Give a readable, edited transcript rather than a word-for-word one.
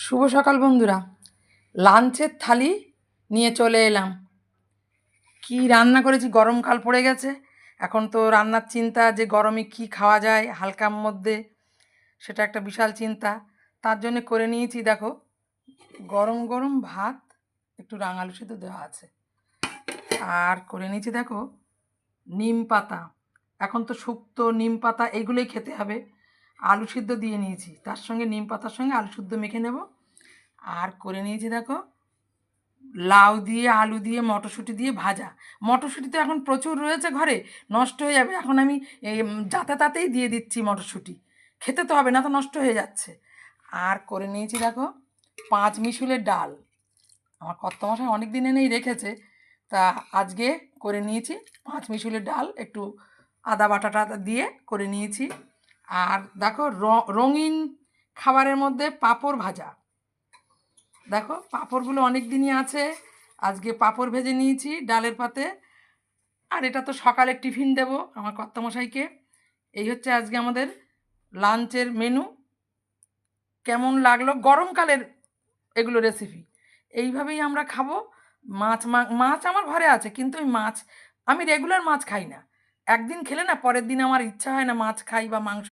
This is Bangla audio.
শুভ সকাল বন্ধুরা। লাঞ্চের থালি নিয়ে চলে এলাম। কি রান্না করেছি, গরমকাল পড়ে গেছে। এখন তো রান্নার চিন্তা যে গরমে কি খাওয়া যায় হালকার মধ্যে, সেটা একটা বিশাল চিন্তা। তার জন্যে করে নিয়েছি দেখো, গরম গরম ভাত, একটু রাঙালু সেদ্ধ দেওয়া আছে। আর করে নিয়েছি দেখো নিম পাতা। এখন তো শুক্তো নিম পাতা এইগুলোই খেতে হবে। আলু সিদ্ধ দিয়ে নিয়েছি, তার সঙ্গে নিম পাতার সঙ্গে আলু সিদ্ধ মেখে নেব। আর করে নিয়েছি দেখো লাউ দিয়ে আলু দিয়ে মটরশুঁটি দিয়ে ভাজা। মটরশুঁটি তো এখন প্রচুর রয়েছে ঘরে, নষ্ট হয়ে যাবে। এখন আমি যাতে তাতেই দিয়ে দিচ্ছি মটরশুঁটি, খেতে তো হবে না তো, নষ্ট হয়ে যাচ্ছে। আর করে নিয়েছি দেখো পাঁচ মিশুলের ডাল। আমার কর্তামশাই অনেক দিন এনেই রেখেছে, তা আজকে করে নিয়েছি পাঁচ মিশুলের ডাল, একটু আদা বাটা টাটা দিয়ে করে নিয়েছি। আর দেখো রঙিন খাবারের মধ্যে পাঁপড় ভাজা। দেখো পাঁপড়গুলো অনেক দিনই আছে, আজকে পাঁপড় ভেজে নিয়েছি ডালের পাতে। আর এটা তো সকালে টিফিন দেব আমার কর্তামশাইকে। এই হচ্ছে আজকে আমাদের লাঞ্চের মেনু। কেমন লাগলো গরমকালের এগুলো রেসিপি, এইভাবেই আমরা খাবো। মাছ আমার ঘরে আছে, কিন্তু ওই মাছ আমি রেগুলার মাছ খাই না। একদিন খেলে না পরের দিন আমার ইচ্ছা হয় না মাছ খাই বা মাংস